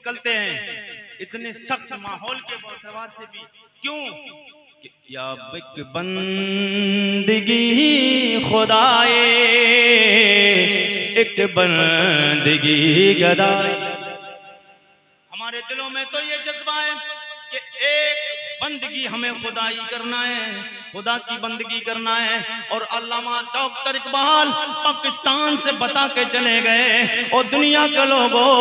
निकलते हैं इतने सख्त माहौल के एतबार से भी। क्यों? या बिक बंदगी खुदाए एक बंदगी गदाए। हमारे दिलों में तो ये जज्बा है कि एक बंदगी हमें खुदाई करना है, खुदा की बंदगी करना है। और अल्लामा डॉक्टर इकबाल पाकिस्तान से बता के चले गए, और दुनिया के लोगों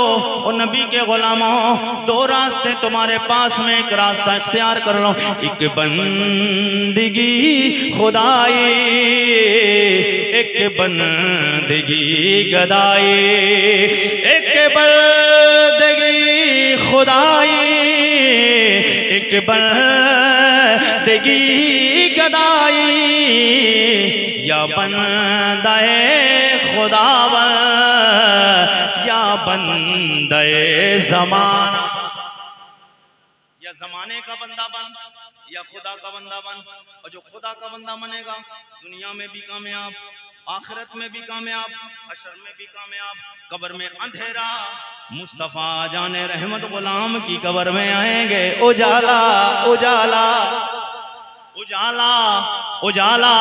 और नबी के गुलामों, दो रास्ते तुम्हारे पास में, एक रास्ता इख्तियार कर लो। एक बंदगी खुदाई एक बंदगी गदाई, एक बंदगी खुदाई एक बंदगी गदाई, या बंदे खुदावन या बंदे ज़माना। या ज़माने का बंदा बन या खुदा का बंदा बन। और जो खुदा का बंदा बनेगा दुनिया में भी कामयाब, आखिरत में भी कामयाब, हशर में भी कामयाब। कब्र में अंधेरा, मुस्तफा जाने रहमत गुलाम की कब्र में आएंगे उजाला उजाला उजाला उजाला।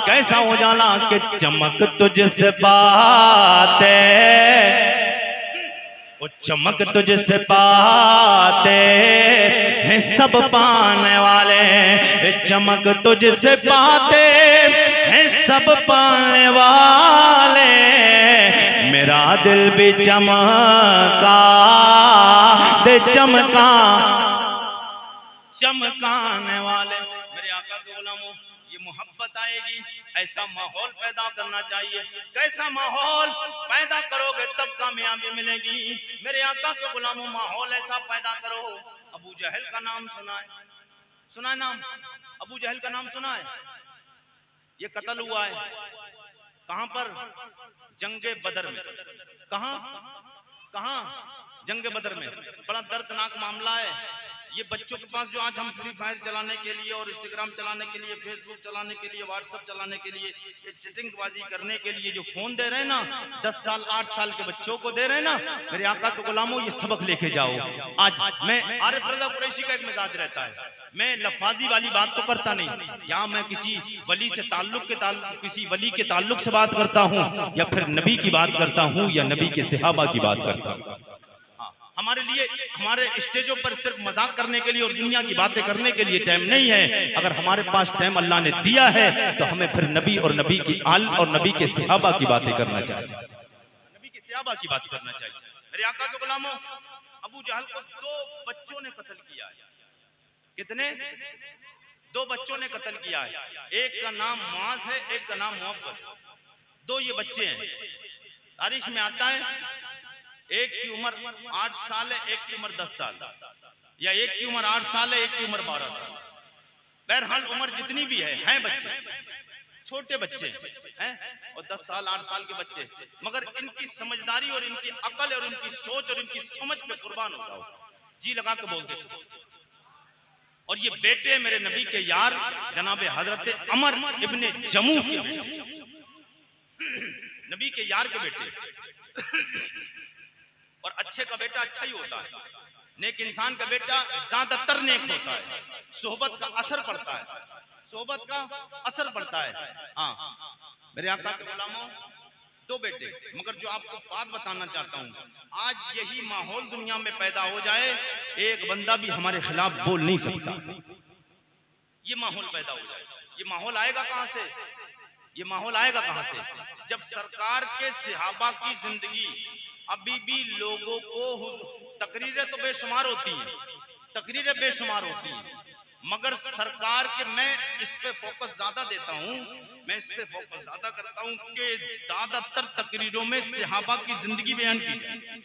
कैसा उजाला कि चमक तुझसे पाते, वो चमक तुझसे पाते हैं सब पाने वाले, चमक तुझसे पाते हैं सब पाने वाले। मेरा दिल भी चमका दे चमका चमकाने वाले। मेरे आका के गुलामों, ये मोहब्बत आएगी, ऐसा माहौल पैदा करना चाहिए। कैसा माहौल पैदा करोगे तब कामयाबी मिलेगी। मेरे आका के गुलामों, माहौल ऐसा पैदा करो। अबू जहल का नाम सुना है? सुना है नाम? अबू जहल का नाम सुना है? ये कत्ल हुआ है कहां पर? जंगे बदर में। कहां कहां? जंगे बदर में। बड़ा दर्दनाक मामला है। ये बच्चों के पास जो आज हम फ्री फायर चलाने के लिए और इंस्टाग्राम चलाने के लिए, फेसबुक चलाने के लिए, व्हाट्सएप चलाने के लिए, ये चिटिंगबाजी करने के लिए जो फोन दे रहे हैं ना, 10 साल 8 साल के बच्चों को दे रहे हैं ना, मेरे आका के गुलामों, ये सबक लेके जाओ। आज मैं आरिफ रजा कुरैशी का एक मिजाज रहता है, मैं लफाजी वाली बात तो करता नहीं। यहाँ मैं किसी वली से किसी वली के ताल्लुक से बात करता हूँ, या फिर नबी की बात करता हूँ, या नबी के सहाबा की बात करता हूँ। हमारे लिए, हमारे स्टेजों पर सिर्फ मजाक करने के लिए और दुनिया की बातें करने के लिए टाइम नहीं है। अगर हमारे पास टाइम अल्लाह ने दिया है तो हमें फिर नबी और नबी की आल और नबी के सहाबा की बातें करना चाहिए, नबी के सहाबा की बात करना चाहिए। मेरे आका के गुलामों, अबू जहल को 2 बच्चों ने कत्ल किया है। कितने? 2 बच्चों ने कत्ल किया है। एक का नाम मुआज है, एक का नाम मुअव्वज। 2 ये बच्चे हैं। तारीख में आता है एक की उम्र 8 साल है, एक की उम्र 10 साल, या एक की उम्र 8 साल है, एक की उम्र 12 साल। बहरहाल उम्र जितनी भी है बच्चे, छोटे बच्चे हैं, और 10 साल 8 साल के बच्चे, मगर इनकी समझदारी और इनकी अकल और इनकी सोच और इनकी समझ पे कुर्बान हो जाओ। जी लगा के बोलते। और ये बेटे मेरे नबी के यार जनाब हजरत अमर इब्ने जमू के नबी के यार के बेटे। और अच्छे का बेटा अच्छा ही होता है, नेक इंसान का बेटा ज्यादातर नेक होता है। सोहबत का असर पड़ता है, सोहबत का असर पड़ता है। हाँ, मेरे आका के गुलामों, 2 बेटे, मगर जो आपको बात बताना चाहता हूँ, आज यही माहौल दुनिया में पैदा हो जाए, एक बंदा भी हमारे खिलाफ बोल नहीं सकता। ये माहौल पैदा हो जाए, ये माहौल आएगा कहाँ से? ये माहौल आएगा कहाँ से? जब सरकार के सहाबा की जिंदगी, अभी भी लोगों को तकरीरें तो बेशुमार होती हैं, तकरीरें बेशुमार होती हैं, मगर सरकार के, मैं इस पे फोकस ज्यादा देता हूँ, मैं इस पे फोकस ज्यादा करता हूँ कि ज्यादातर तकरीरों में सहाबा की जिंदगी बयान की जाए,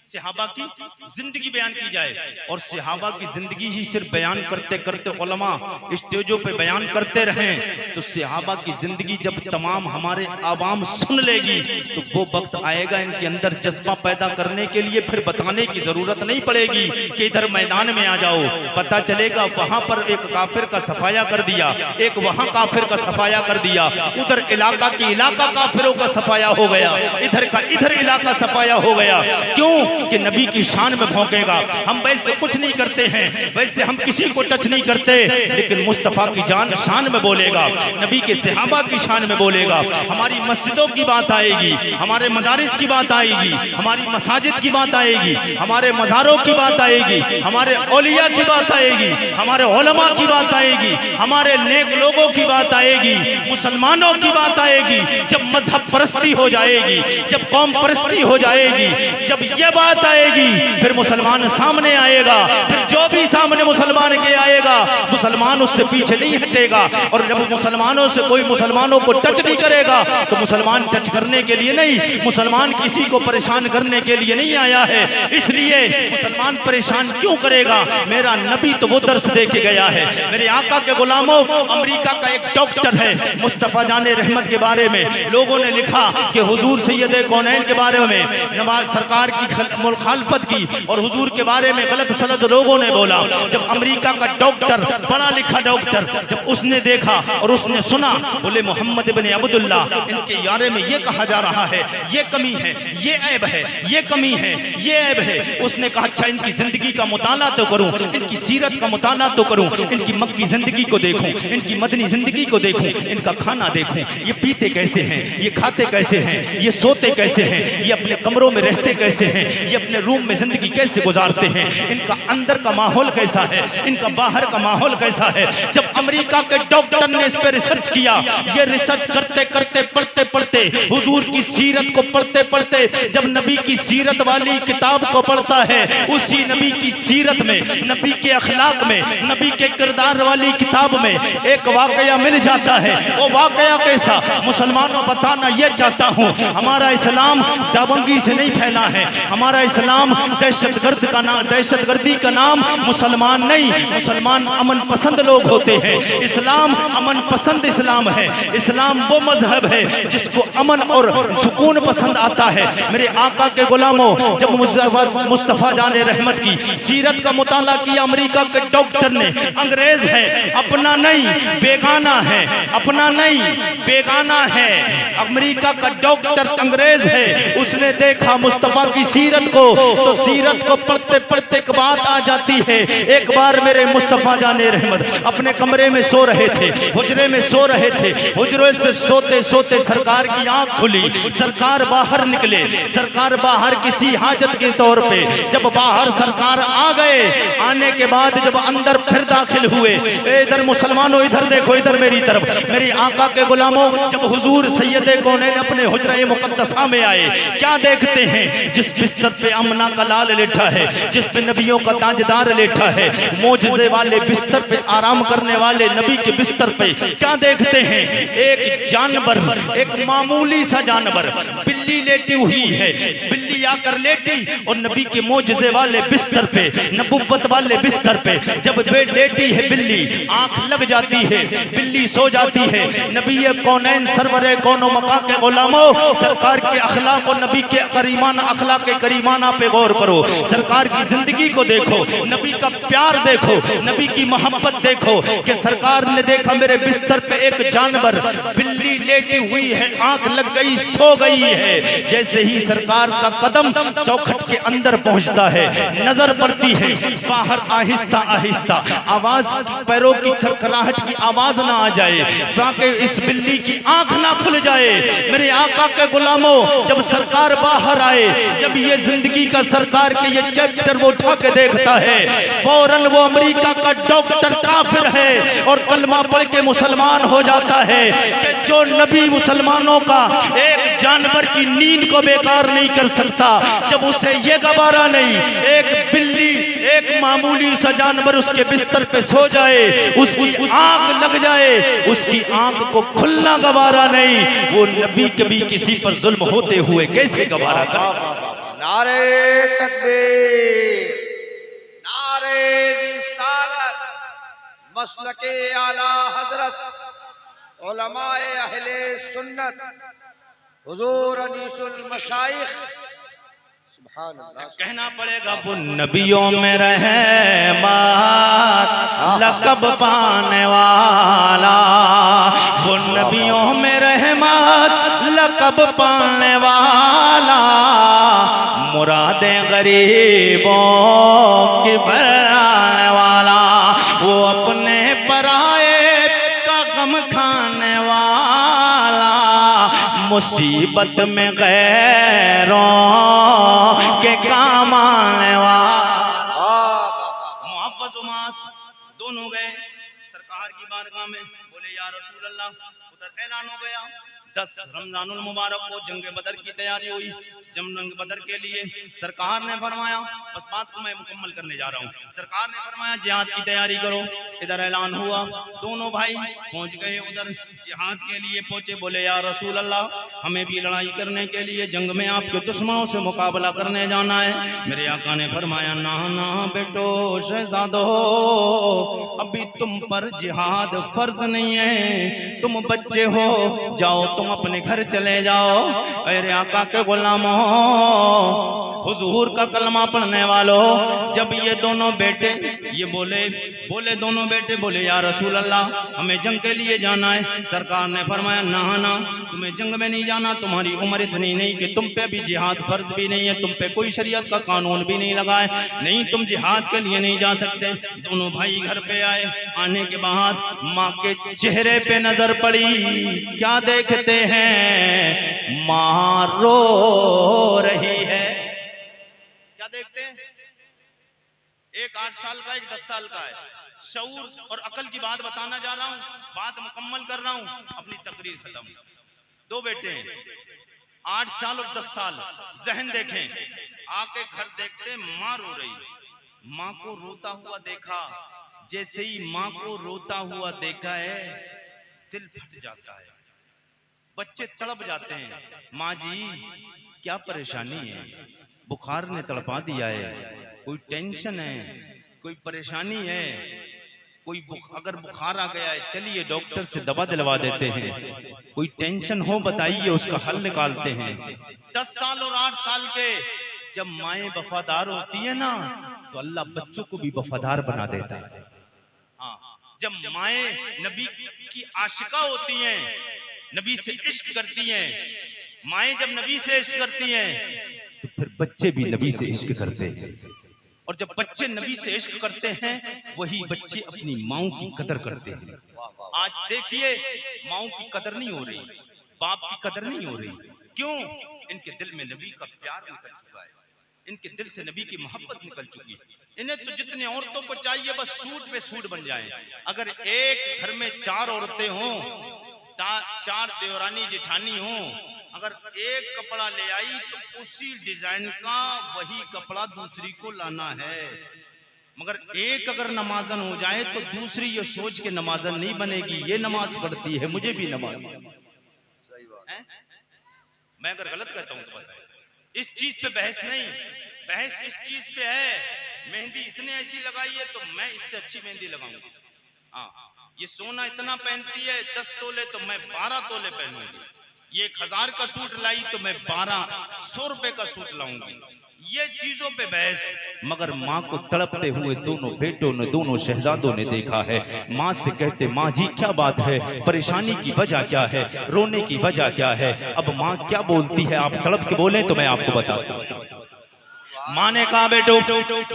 सहाबा की जिंदगी बयान की जाए। और सहाबा की जिंदगी ही सिर्फ बयान करते करते उलमा स्टेजों पे बयान करते रहें तो सहाबा की जिंदगी जब तमाम हमारे आवाम सुन लेगी तो वो वक्त आएगा इनके अंदर जज्बा पैदा करने के लिए फिर बताने की जरूरत नहीं पड़ेगी कि इधर मैदान में आ जाओ। पता चलेगा वहां पर एक काफिर का सफाया कर दिया, एक वहां काफिर का सफाया कर दिया, उधर इलाका की इलाका काफिरों का सफाया हो गया, इधर का इधर इलाका सफाया हो गया। क्यों? कि नबी की शान में भौंकेगा। हम वैसे कुछ नहीं करते हैं, वैसे हम किसी को टच नहीं करते, लेकिन मुस्तफ़ा की जान शान में बोलेगा, नबी के सहाबा की शान में बोलेगा। हमारी मस्जिदों की बात आएगी, हमारे मदारिस की बात आएगी, हमारी मसाजिद की बात आएगी, हमारे मज़ारों की बात आएगी, हमारे औलिया की बात आएगी, हमारे उलमा की बात आएगी, हमारे नेक लोगों की बात आएगी, मुसलमानों की बात आएगी। जब मजहब परस्ती हो जाएगी, जब कौम परस्ती हो जाएगी, जब ये बात आएगी, फिर मुसलमान सामने आएगा। फिर जो भी सामने मुसलमान के आएगा, मुसलमान उससे पीछे नहीं हटेगा। और जब मुसलमानों से कोई मुसलमानों को टच नहीं करेगा, तो मुसलमान टच करने के लिए नहीं, मुसलमान किसी को परेशान करने के लिए नहीं आया है। इसलिए मुसलमान परेशान क्यों करेगा? मेरा नबी तो वो दर्स दे के गया है। मेरे आका के गुलामों, अमेरिका का एक डॉक्टर है, मुस्तफ़ा जाने रहमत के बारे में लोगों ने लिखा कि हुजूर सैयद कौनैन के बारे में नवाज सरकार की मुखालफत की और हुजूर के बारे में गलत सलत लोगों ने बोला। जब अमेरिका का डॉक्टर, पढ़ा लिखा डॉक्टर, जब उसने देखा और उसने सुना, बोले मोहम्मद इब्न अब्दुल्ला, इनके बारे में ये कहा जा रहा है, ये कमी है, ये ऐब है, ये कमी है, ये ऐब है। उसने कहा अच्छा इनकी जिंदगी का मुताला तो करूं, इनकी सीरत का मुताला तो करूं, इनकी मक्की जिंदगी को देखूं, इनकी मदनी जिंदगी को देखूं, इनका खाना देखूं, ये पीते कैसे हैं, ये खाते कैसे हैं, ये सोते कैसे हैं, ये अपने कमरों में रहते कैसे हैं, ये अपने रूम में जिंदगी कैसे गुजारते हैं, इनका अंदर का माहौल कैसा है, इनका बाहर का माहौल कैसा है। जब अमेरिका के डॉक्टर ने इस पे रिसर्च किया, ये रिसर्च करते करते, पढ़ते पढ़ते, हुजूर की सीरत को पढ़ते पढ़ते, जब नबी की सीरत वाली किताब को पढ़ता है, उसी नबी की सीरत में, नबी के अखलाक में, नबी के किरदार वाली किताब में एक वाकया मिल जाता है। वो वाकया कैसा? मुसलमानों बताना ये चाहता हूँ, हमारा इस्लाम दबंगी से नहीं फैला है, हमारा इस्लाम दहशतगर्दी का नाम मुसलमान नहीं, मुसलमान अमन पसंद लोग होते हैं। इस्लाम अमन पसंद इस्लाम है। इस्लाम वो मजहब है जिसको अमन और सुकून पसंद आता है। मेरे आका के गुलामों, जब मुस्तफ़ा जाने रहमत की सीरत का मुताला किया अमेरिका के डॉक्टर ने, अंग्रेज है, अपना नहीं बेगाना है, अपना नहीं बेगाना है। अमेरिका का डॉक्टर अंग्रेज है, उसने देखा मुस्तफ़ा की सीरत को, तो सीरत को पढ़ते पढ़ते एक बात आ जाती है। एक बार मेरे मुस्तफ़ा जाने रहमत अपने कमरे में सो रहे थे, हुजरे में सो रहे थे, हुजरे से सोते सोते सरकार की आंख खुली, सरकार बाहर निकले। सरकार बाहर किसी हाजत के तौर पे, जब बाहर सरकार आ गए, आने के बाद जब अंदर फिर दाखिल हुए, इधर मुसलमानों इधर देखो, इधर मेरी तरफ, मेरी आका के गुलामों, जब हुजूर सैयद कौनैन अपने हुजरे मुकद्दसा में आए, क्या देखते हैं? जिस बिस्तर पे अमना का लाल लेटा है, जिस पे नबियों का ताजदार लेटा है, मोजज़े वाले बिस्तर पे आराम करने वाले नबी के बिस्तर पे क्या देखते हैं? एक जानवर, एक मामूली सा जानवर, बिल्ली लेटी हुई है। बिल्ली आकर लेटी और नबी के मोजज़े वाले बिस्तर पे, नबुव्वत वाले बिस्तर पे जब लेटी है बिल्ली, आंख लग जाती है, बिल्ली सो जाती है। नबी कौनैन सरवरे कौनो मका के गुलामों, सरकार के अखलाक और नबी के करीमाना अखलाक के करीमाना पे गौर करो। सरकार की जिंदगी को देखो, नबी का प्यार देखो, नबी की मोहब्बत देखो कि सरकार ने देखा मेरे बिस्तर पे एक जानवर, बिल्ली लेटी हुई है, आंख लग गई, सो गई है। जैसे ही सरकार का कदम चौखट के अंदर पहुंचता है, नजर पड़ती है बाहर, आहिस्ता आहिस्ता आवाज, पैरों की खरखराहट की आवाज ना आ जाए, ताकि इस बिल्ली की आंख ना खुल जाए। मेरे आका के गुलामों, जब सरकार बाहर आए, जब ये जिंदगी का सरकार के ये चैप्टर वो उठा के देखता है, फौरन वो अमेरिका का डॉक्टर काफिर है और कलमा पढ़ के मुसलमान हो जाता है कि जो नबी मुसलमानों का एक जानवर की नींद को बेकार नहीं कर सकता, जब उसे ये गवारा नहीं, एक बिल्ली, एक मामूली सा जानवर उसके बिस्तर पे सो जाए, उसकी आंख लग जाए, उसकी आंख को खुलना गवारा नहीं, वो नबी कभी किसी पर जुल्म होते हुए कैसे गवारा करे? नारे तकबीर, नारे रिसालत, मसलके आला हजरत उलमाए अहले सुन्नत, हुजूर अनीसुल मशाइख। कहना पड़ेगा वो नबियों में रहमत लक़ब पाने वाला, वो नबियों में रहमत लक़ब पाने वाला, मुरादे गरीबों की भराने वाला, वो अपने पराए का गम खाने वाला, मुसीबत में गैरों के काम आने वाला। मुहब्बत उमास दोनों गए सरकार की बारगाह में, बोले या रसूल अल्लाह। उधर ऐलान हो गया 10 रमजानुल मुबारक को जंग बदर की तैयारी हुई। जंग बदर के लिए सरकार ने फरमाया, बस बात को मैं मुकम्मल करने जा रहा हूँ, सरकार ने फरमाया जिहाद की तैयारी करो। इधर ऐलान हुआ, दोनों भाई पहुंच गए उधर जिहाद के लिए पहुंचे। बोले या रसूल अल्लाह, हमें भी लड़ाई करने के लिए जंग में आपके दुश्मनों से मुकाबला करने जाना है। मेरे आका ने फरमाया ना ना बेटो शहजादो, अभी तुम पर जिहाद फर्ज नहीं है, तुम बच्चे हो, जाओ तुम अपने घर चले जाओ। अरे आका के गुलामों, हुजूर का कलमा पढ़ने वालों, जब ये दोनों बेटे ये बोले दोनों बेटे बोले या रसूल अल्लाह, हमें जंग के लिए जाना है। सरकार ने फरमाया ना ना, तुम्हें जंग में नहीं जाना, तुम्हारी उम्र इतनी नहीं कि तुम पे भी जिहाद फर्ज भी नहीं है, तुम पे कोई शरीयत का कानून भी नहीं लगा है, नहीं तुम जिहाद के लिए नहीं जा सकते। दोनों भाई घर पे आए, आने के बाद माँ के चेहरे पे नजर पड़ी, क्या देखते हैं, माँ रो रही है। क्या देखते हैं, एक 8 साल का, एक 10 साल का है। शऊर और अकल की बात बताना जा रहा हूँ, बात मुकम्मल कर रहा हूँ, अपनी तकरीर खत्म। 2 बेटे हैं, 8 साल और 10 साल, जहन देखें। आके घर देखते माँ रो रही, माँ को रोता हुआ देखा। जैसे ही माँ को रोता हुआ देखा है, दिल फट जाता है, बच्चे तड़प जाते हैं। माँ जी क्या परेशानी है, बुखार ने तड़पा दिया है, कोई टेंशन है, कोई परेशानी है, अगर बुखार आ गया है, चलिए डॉक्टर से दवा दिलवा देते हैं, कोई टेंशन हो बताइए, उसका हल निकालते हैं। 10 साल और 8 साल के जब माएँ वफादार होती है ना, तो अल्लाह बच्चों को भी वफादार बना देता है। हाँ, जब माएँ नबी की आशिका होती हैं, नबी से इश्क करती हैं, माएँ जब नबी से इश्क करती हैं, तो फिर बच्चे भी नबी से इश्क करते हैं। और जब बच्चे नबी से इश्क करते हैं, वही बच्चे अपनी माओं की कदर करते हैं। आज देखिए माओं की कदर नहीं हो रही, बाप की कदर नहीं हो रही। क्यों? इनके दिल में नबी का प्यार निकल चुका है, इनके दिल से नबी की मोहब्बत निकल चुकी है। इन्हें तो जितने औरतों को चाहिए बस सूट पे सूट बन जाए। अगर एक घर में 4 औरतें हों, 4 देवरानी जेठानी हों, अगर एक कपड़ा ले आई तो उसी डिजाइन का वही कपड़ा दूसरी को लाना है। मगर एक अगर नमाजन हो जाए तो दूसरी ये सोच के नमाजन नहीं बनेगी, ये नमाज पढ़ती है, मुझे भी नमाज। सही बात है? मैं अगर गलत कहता हूं तो बताएं। इस चीज पे बहस नहीं, बहस इस चीज पे है, मेहंदी इसने ऐसी लगाई है तो मैं इससे अच्छी मेहंदी लगाऊंगी। हाँ, ये सोना इतना पहनती है 10 तोले तो मैं 12 तोले पहनूंगी। ये 1000 का सूट लाई तो मैं 1200 रुपए का सूट लाऊंगी। ये चीजों पे बहस। मगर माँ को तड़पते हुए दोनों बेटों ने, दोनों शहजादों ने देखा है। माँ से कहते माँ जी क्या बात है, परेशानी की वजह क्या है, रोने की वजह क्या है। अब माँ क्या बोलती है, आप तड़प के बोले तो मैं आपको बताता हूँ। माँ ने कहा बेटो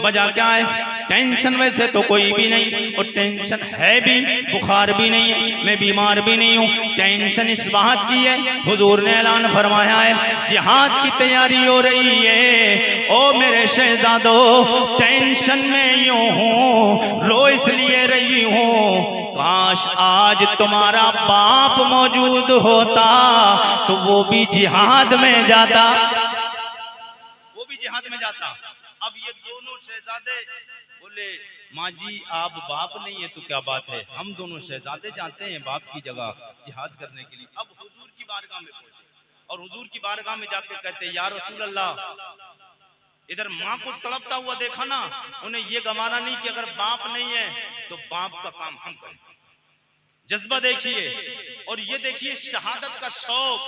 वजह क्या है, टेंशन वैसे तो कोई भी नहीं, और टेंशन है भी, बुखार भी नहीं है, मैं बीमार भी नहीं हूँ। टेंशन इस बात की है, हुजूर ने ऐलान फरमाया है जिहाद की तैयारी हो रही है। ओ मेरे शहजादो, टेंशन में यूं हूँ, रो इसलिए रही हूँ, काश आज तुम्हारा बाप मौजूद होता तो वो भी जिहाद में जाता, जिहाद में जाता। अब ये दोनों शहजादे बोले माँ जी आप बाप नहीं है तो क्या बात है, हम दोनों शहजादे जाते हैं बाप की जगह जिहाद करने के लिए। अब हुजूर की बारगाह में पहुंचे और हुजूर की बारगाह में जाकर कहते या रसूल अल्लाह, इधर माँ को तड़पता हुआ देखा ना, उन्हें ये गवाना नहीं कि अगर बाप नहीं है तो बाप का काम हम करें। जज्बा देखिए और ये देखिए शहादत का शौक,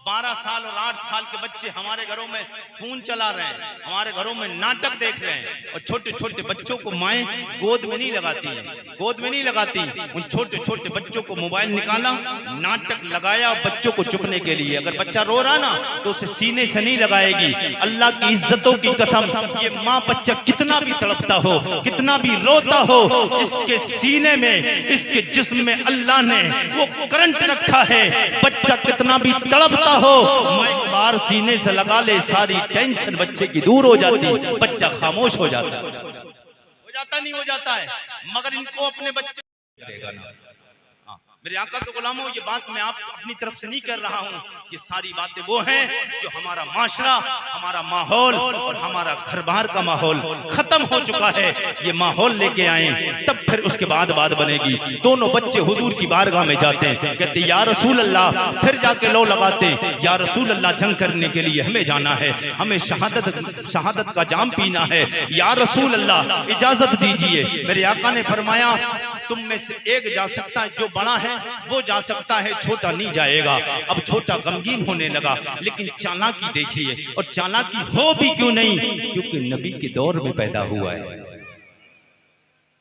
12 साल और 8 साल के बच्चे हमारे घरों में फोन चला रहे हैं, हमारे घरों में नाटक देख रहे हैं, और छोटे छोटे बच्चों को माएं गोद में नहीं लगाती हैं, गोद में नहीं लगाती। उन छोटे छोटे बच्चों को मोबाइल निकाला, नाटक लगाया बच्चों को चुपने के लिए। अगर बच्चा रो रहा ना तो उसे सीने से नहीं लगाएगी। अल्लाह की इज्जतों की कसम, ये माँ बच्चा कितना भी तड़पता हो, कितना भी रोता हो, इसके सीने में, इसके जिस्म में अल्लाह ने वो करंट रखा है। बच्चा कितना भी तड़पता हो, मैं एक बार सीने से लगा ले, सारी टेंशन बच्चे की दूर हो जाती, बच्चा खामोश हो जाता नहीं हो जाता है। मगर इनको अपने बच्चे करेगा ना। मेरे आका के गुलामों, ये बात मैं आप अपनी तरफ से नहीं कर रहा हूँ, ये सारी बातें वो हैं जो हमारा माशरा, हमारा माहौल और हमारा घर बार का माहौल खत्म हो चुका है। ये माहौल लेके आए तब फिर उसके बाद बात बनेगी। दोनों बच्चे हुजूर की बारगाह में जाते हैं, कहते या रसूल अल्लाह, फिर जाके लो लगाते, या रसूल अल्लाह जंग करने के लिए हमें जाना है, हमें शहादत का जाम पीना है, या रसूल अल्लाह इजाजत दीजिए। मेरे आका ने फरमाया तुम में से एक जा सकता है, जो बड़ा है वो जा सकता है, छोटा नहीं जाएगा। अब छोटा गमगीन होने लगा, लेकिन चालाकी देखिए, और चालाकी हो भी क्यों नहीं, क्योंकि नबी के दौर में पैदा हुआ है,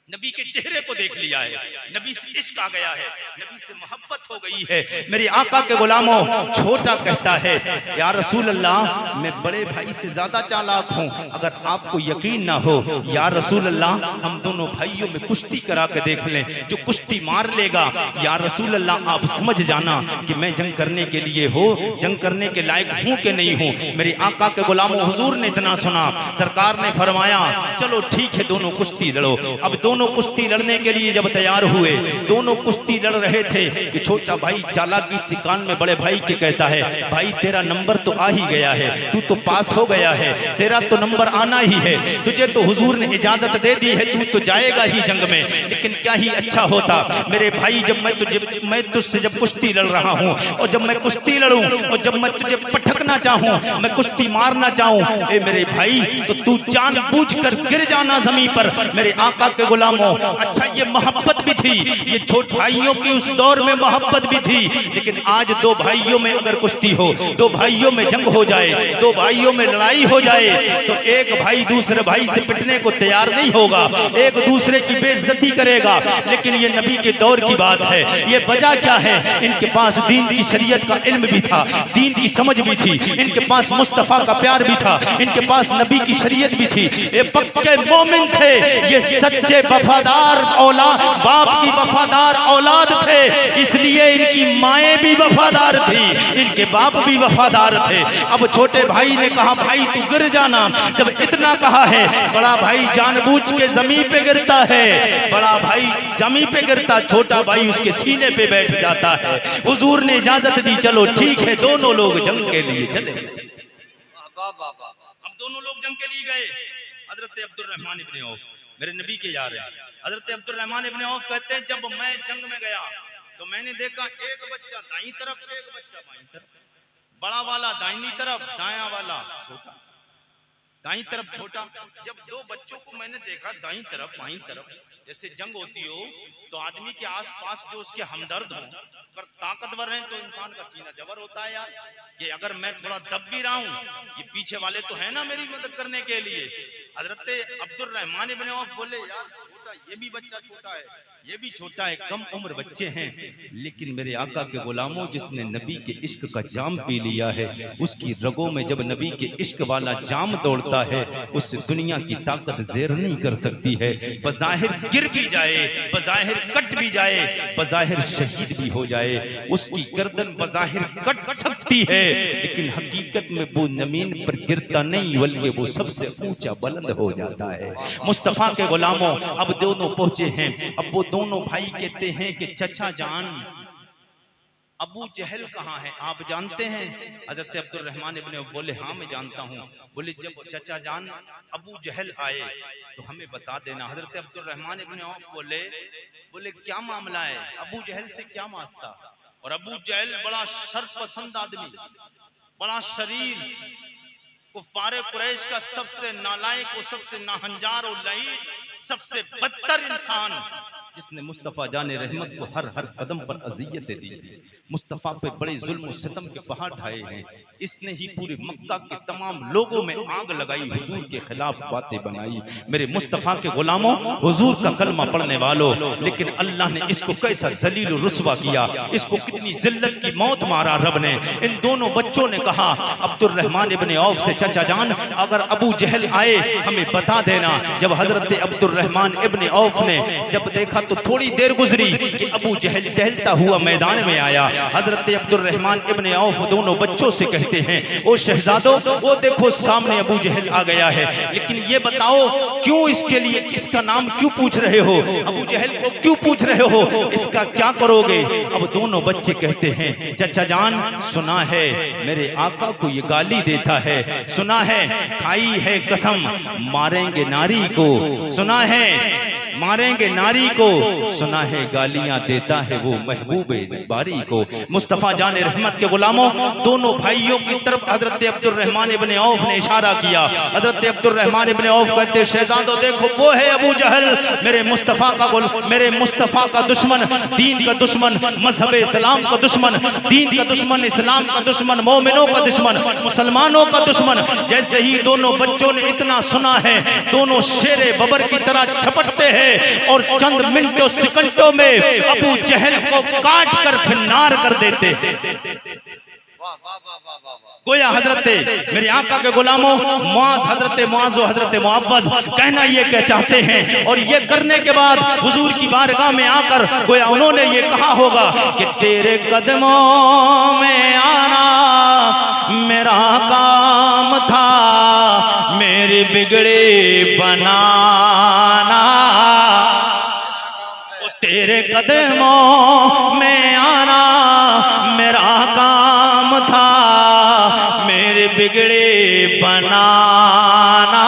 नबी के चेहरे को देख लिया है, नबी से इश्क आ गया है, नबी से मोहब्बत हो गई है। मेरे आका के गुलामों, छोटा कहता है या रसूल अल्लाह मैं बड़े भाई से ज्यादा चालाक हूँ, अगर आपको यकीन ना हो या रसूल अल्लाह हम दोनों भाइयों में कुश्ती करा के देख लें, जो कुश्ती मार लेगा या रसूल अल्लाह आप समझ जाना कि मैं जंग करने के लिए हो, जंग करने के लायक हूँ कि नहीं हूँ। मेरे आका के गुलामों, हुजूर ने इतना सुना, सरकार ने फरमाया चलो ठीक है दोनों कुश्ती लड़ो। अब दोनों कुश्ती लड़ने के लिए जब तैयार हुए, दोनों कुश्ती लड़ रहे थे कि छोटा भाई चालाकी से कान में बड़े भाई के कहता है भाई तेरा नंबर तो आ ही गया है, तू तो पास हो गया है, तेरा तो नंबर आना ही है, तुझे तो हुजूर ने इजाजत दे दी है, तू तो जाएगा ही जंग में। लेकिन क्या ही अच्छा होता मेरे भाई, जब मैं तुझसे जब कुश्ती लड़ रहा हूँ, और जब मैं कुश्ती लड़ूं, और जब मैं तुझे पटकना चाहूँ, मैं कुश्ती मारना चाहूँ, ए मेरे भाई तो तू जानबूझकर गिर जाना जमीन पर। मेरे आका के गुलाम, अच्छा ये मोहब्बत भी थी, ये छोटे भाइयों की उस दौर में मोहब्बत भी थी। लेकिन आज दो भाइयों में अगर कुश्ती हो, दो भाइयों में जंग हो जाए, दो भाइयों में लड़ाई हो जाए, तो एक भाई दूसरे भाई से पिटने को तैयार नहीं होगा, एक दूसरे की बेइज्जती करेगा। लेकिन ये नबी के दौर की बात है। ये वजह क्या है, इनके पास दीन की शरीयत का इल्म भी था, दीन की समझ भी थी, इनके पास मुस्तफा का प्यार भी था, इनके पास नबी की शरीयत भी थी, ये पक्के मोमिन थे, ये सच्चे वफादार औलाद, बाप की वफादार औलाद थे, इसलिए इनकी माएं भी वफादार थी, इनके बाप भी वफादार थे। अब छोटे भाई ने कहा भाई तू गिर जाना। जब इतना कहा है, बड़ा भाई जानबूझ के जमीन पे गिरता है, बड़ा भाई जमीन पे गिरता, छोटा भाई उसके सीने पे बैठ जाता है। हुजूर ने इजाजत दी, चलो ठीक है दोनों लोग जंग के लिए चले। अब दोनों लोग जंग के लिए गए। हजरत अब्दुल रहमान इब्ने औफ मेरे नबी के यार हैं। हजरत अब्दुल रहमान इब्ने औफ कहते हैं जब मैं जंग में गया तो मैंने देखा एक बच्चा दाईं तरफ, एक बच्चा बाईं तरफ, बड़ा वाला दाहिनी तरफ, दायां वाला छोटा, दाईं तरफ छोटा। जब दो बच्चों को मैंने देखा दाईं तरफ बाईं तरफ, जैसे जंग होती हो तो आदमी के आसपास जो उसके हमदर्द हो, अगर ताकतवर हैं तो इंसान का सीना जबर होता है यार, कि अगर मैं थोड़ा दब भी रहा हूँ, ये पीछे वाले तो है ना मेरी मदद करने के लिए। हजरत अब्दुल रहमान इब्ने औफ बोले यार छोटा, ये भी बच्चा छोटा है, ये भी छोटा है, कम उम्र बच्चे हैं, लेकिन मेरे आका के गुलामों जिसने नबी के इश्क का जाम पी लिया है, उसकी रगों में जब नबी के इश्क वाला जाम दौड़ता है, उससे दुनिया की ताकत ज़ेर नहीं कर सकती है। बज़ाहिर गिर भी जाए, बज़ाहिर कट भी जाए, बज़ाहिर शहीद भी हो जाए, उसकी गर्दन बज़ाहिर कट सकती है, लेकिन हकीकत में वो जमीन पर गिरता नहीं, बल्कि वो सबसे ऊंचा बुलंद हो जाता है। मुस्तफा के गुलामों अब दोनों पहुंचे हैं। अब वो दोनों भाई कहते हैं कि चचा जान अबू जहल कहाँ है, आप जानते हैं? हजरत अब्दुल रहमान इब्ने औफ बोले हाँ मैं जानता हूँ। बोले जब चचा जान अबू जहल आए तो हमें बता देना। हजरत अब्दुल रहमान इब्ने औफ बोले क्या मामला है, अबू जहल से क्या वास्ता? और अबू जहल बड़ा शर्पसंद आदमी, बड़ा शरीर, कुफ्फारे कुरैश का सबसे नालायक और सबसे नाहंजार और लईन, सबसे बदतर इंसान, जिसने मुस्तफ़ा जाने रहमत को हर हर कदम पर अज़ियतें दी हैं, मुस्तफ़ा पे बड़े जुल्म सितम के पहाड़ ढाए हैं, इसने ही पूरे मक्का के तमाम लोगों में आग लगाई, हुजूर के खिलाफ बातें बनाई। मेरे मुस्तफ़ा के गुलामों, हुजूर का कलमा पढ़ने वालों, लेकिन अल्लाह ने इसको कैसा जलील रुस्वा किया, इसको कितनी जिल्लत की मौत मारा रब ने। इन दोनों बच्चों ने कहा अब्दुर्रहमान इब्ने औफ से, चचा जान अगर अबू जहल आए हमें बता देना। जब हजरत अब्दुर्रहमान इब्ने औफ ने जब देखा तो थोड़ी देर गुजरी कि अबू जहल टहलता हुआ मैदान में आया। हजरत अब्दुर्रहमान इब्ने औफ दोनों बच्चों से कहते हैं, ओ शहजादों, वो देखो सामने अबू जहल आ गया है, लेकिन ये बताओ क्यों इसके लिए, इसका नाम क्यों पूछ रहे हो, अबू जहल को क्यों पूछ रहे हो, इसका क्या करोगे। अब दोनों बच्चे कहते हैं, चचा जान सुना है मेरे आका को ये गाली देता है, सुना है खाई है कसम मारेंगे नारी को, सुना है मारेंगे नारी को, सुना है गालियां देता है वो महबूबे बारी को। मुस्तफ़ा जाने रहमत के गुलामों, दोनों भाइयों की तरफ हजरत अब्दुर्रहमान इब्ने औफ ने इशारा किया। हजरत अब्दुर्रहमान इब्ने औफ कहते, शहजादों देखो वो है अबू जहल, मेरे मुस्तफ़ा का दुश्मन, दीन का दुश्मन, मजहब इस्लाम का दुश्मन, दीन का दुश्मन, इस्लाम का दुश्मन, मोमिनों का दुश्मन, मुसलमानों का दुश्मन। जैसे ही दोनों बच्चों ने इतना सुना है, दोनों शेरे बबर की तरह झपटते हैं और चंद मिनटों सेकंडों में अबू जहल को काट कर फिन्नार कर देते हैं। गोया हजरत मेरे आका के गुलामों, मुआज, हजरत मुआज और हजरत मुअव्वज कहना ये कह चाहते हैं, और ये करने के बाद हुजूर की बारगाह में आकर गोया उन्होंने ये कहा होगा कि तेरे कदमों में आना मेरा काम था, मेरे बिगड़े बनाना, तेरे कदमों में आना मेरा काम था, मेरे बिगड़े बनाना।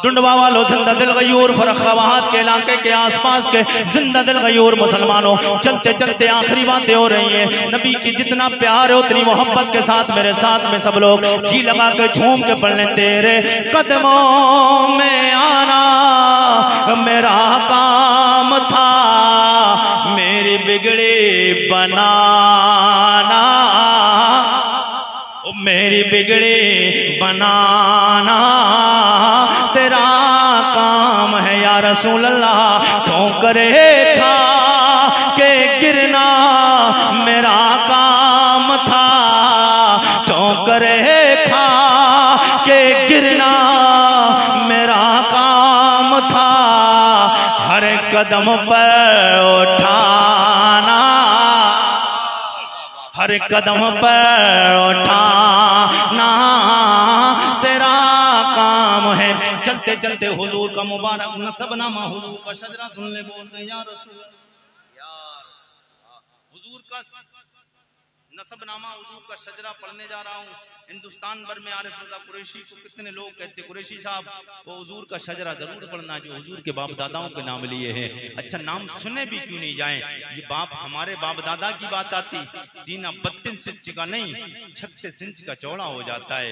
डुंडवा वालों, जिंदा दिल गयूर फरख्वाहात के इलाके के आसपास के जिंदा दिल गयूर मुसलमानों, चलते चलते आखिरी बातें हो रही हैं। नबी की जितना प्यार है उतनी मोहब्बत के साथ मेरे साथ में सब लोग जी लगा के झूम के पढ़ लें, तेरे कदमों में आना मेरा काम था, मेरे बिगड़े बनाना, मेरी बिगड़े बनाना तेरा काम है या रसूल अल्लाह। ठोकरे खा के गिरना मेरा काम था, ठोकरे खा के गिरना मेरा काम था, हर कदम पर उठाना, हर कदम पर उठाना तेरा काम है। चलते चलते हुजूर का मुबारक नसबनामा, हुजूर का शजरा सुन ले, बोलते या रसूल, हुजूर का नसबनामा, हुजूर का शजरा पढ़ने जा रहा हूँ। हिंदुस्तान भर में आरिफ रज़ा कुरैशी को कितने लोग कहते, कुरैशी साहब वो हुजूर का शजरा जरूर पढ़ना जो हुजूर के बाप दादाओं के नाम लिए हैं। अच्छा नाम सुने भी क्यों नहीं जाएं, ये बाप हमारे बाप दादा की बात आती, सीना 32 इंच का नहीं 36 इंच का चौड़ा हो जाता है,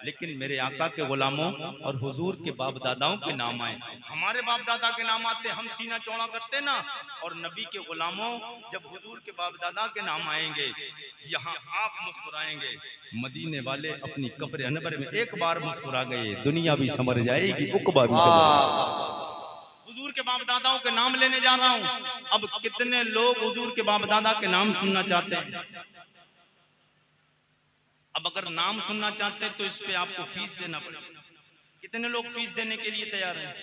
लेकिन मेरे आका के गुलामों और हुजूर के बाप दादाओं के नाम आए, हमारे बाप दादा के नाम आते, हम सीना चौड़ा करते ना, और नबी के गुलामों जब हुजूर के बाप दादा के नाम आएंगे यहाँ आप मुस्कुराएंगे। मदीने वाले अपनी कब्र अनबर में एक बार मुस्कुरा गए, दुनिया भी समझ जाएगी, उकबा भी समझ जाएगी। हुजूर के बाप दादाओं के नाम लेने जा रहा हूं। अब कितने लोग हुजूर के बाप दादा के नाम सुनना चाहते हैं? अब अगर नाम सुनना चाहते हैं तो इस पे आपको फीस देना पड़ेगा। कितने लोग फीस देने के लिए तैयार हैं?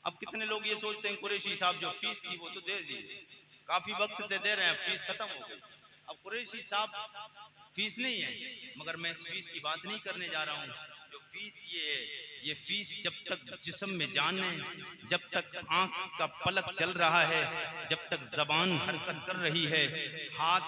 अब कितने लोग ये सोचते हैं कुरैशी साहब जो फीस थी वो तो दे दी, काफी वक्त से दे रहे हैं, फीस खत्म हो गई। अब कुरैशी साहब फीस नहीं है, मगर मैं इस फीस की बात नहीं करने जा रहा हूँ। जो फीस ये है, ये फीस जब तक जिस्म में जान है, जब तक आंख का पलक चल रहा है, जब तक जबान हरकत कर रही है, हाथ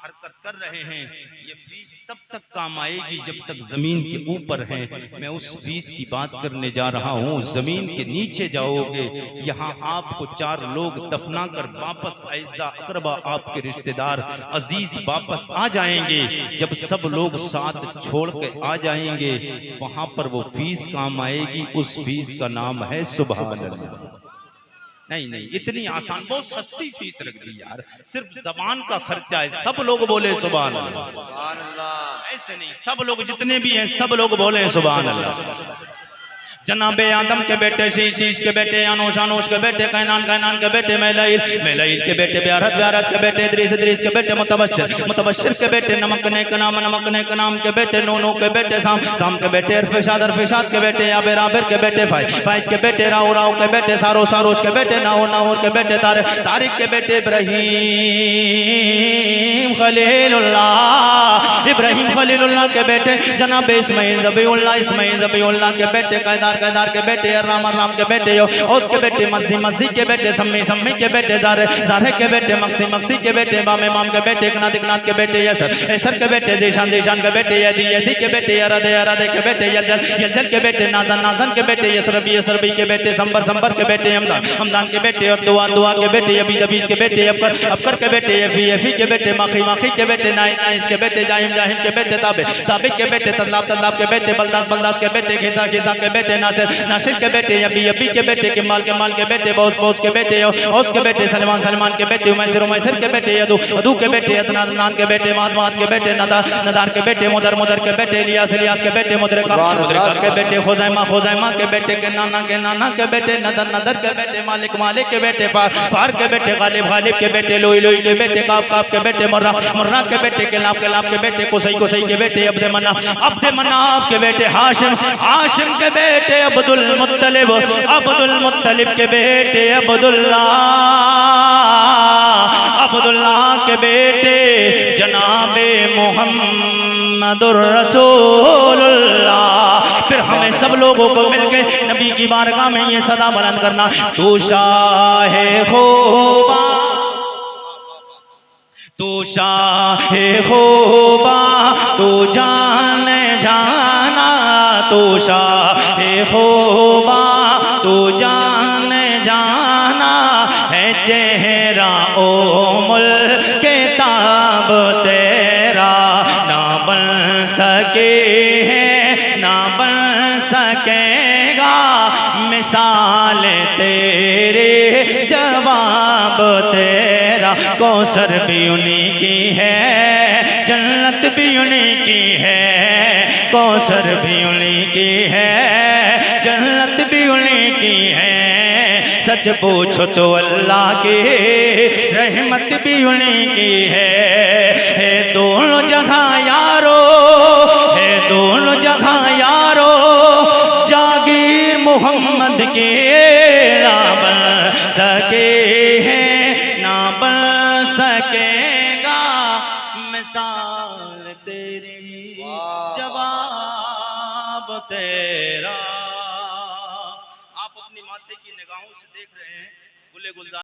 हरकत कर रहे हैं, ये फीस तब तक काम आएगी जब तक जमीन के ऊपर है। मैं उस फीस की बात करने जा रहा हूँ। जमीन के नीचे जाओगे, यहाँ आपको 4 लोग दफना कर वापस ऐसा अकरबा आपके रिश्तेदार अजीज वापस आ जाएंगे। जब सब लोग साथ छोड़ के आ जाएंगे, वहां पर वो फीस काम आएगी। उस फीस का नाम है सुभान अल्लाह। नहीं नहीं, इतनी आसान, बहुत सस्ती फीस रख दी यार, सिर्फ जबान का खर्चा है। सब लोग बोले सुभान अल्लाह। सुभान अल्लाह। ऐसे नहीं, सब लोग जितने भी हैं सब लोग बोले सुभान अल्लाह। जनाबे आदम के बेटे शीश के बेटे अनूश के बेटे कैनान के बेटे मैलाइल के बेटे ब्यारत के बेटे इद्रीस के बेटे मुतबश्शिर के बेटे नमकने के नाम के बेटे नूनू के बेटे साम के बेटे अरफशाद के बेटे आबिर के बेटे फाइज के बेटे राव के बेटे सारोज के बेटे नाहूर के बेटे तारिक के बेटे इब्राहीम खलीलुल्लाह के बेटे जनाब इस्माइल ज़बीउल्लाह के बेटे कैदार के बेटे राम के बेटे उसके बेटे मस्सी के बेटे सम्मी के बेटे ज़ारे के बेटे मक्सी के बेटे माम के बेटे इकनात के बेटे यसर के बेटे ज़ीशान के बेटे यदी के बेटे अरदे के बेटे यलजल के बेटे नाजन के बेटे यसरबी के बेटे संबर के बेटे हमदान के बेटे और दुआ के बेटे अबीद के बेटे अबकर के बेटे यफी के बेटे माखी के बेटे नाइस के बेटे जाहिम के बेटे ताबिक के बेटे तल्लाब के बेटे बलदास के बेटे खिसा के बेटे नासिर के बेटे अबी के बेटे कमाल के बेटे बौस के बेटे औस के बेटे सलमान के बेटे उमैसर के बेटे अदू के बेटे अदनान के बेटे माद के बेटे नदार के बेटे मुदर के बेटे इलियास के बेटे मुदरका के बेटे खुजैमा के बेटे के नाना के बेटे नदर के बेटे मालिक के बेटे फार के बेटे गालिब के बेटे लोई के बेटे काप के बेटे मुर्रा के बेटे के लाभ के बेटे कुसई के बेटे अब्दे मनाफ के बेटे हाशिम के बेटे अब्दुल मुत्तलिब के बेटे अब्दुल्लाह के बेटे जनाबे मुहम्मदुर रसूलुल्लाह। फिर हमें सब लोगों को मिलकर नबी की बारगाह में ये सदा बुलंद करना, तू शाहे खूबा तू जाना तू शाहे खूबा तू जाना है चेहरा ओ मुल्के ताब तेरा ना बन सकेगा मिसाल तेरे जवाब तेरा। कौसर भी उन्हीं की है जन्नत भी उन्हीं की है, कौसर भी उन्हीं की है जन्नत भी उन्हीं की है। सच पूछो तो अल्लाह की रहमत भी उन्हीं की है दोनों जगह यारो जागीर मोहम्मद के ना बन सकेगा मिसाल तेरी जवाब तेरा। आप अपनी माथे की निगाहों से देख रहे हैं गुले गुलजार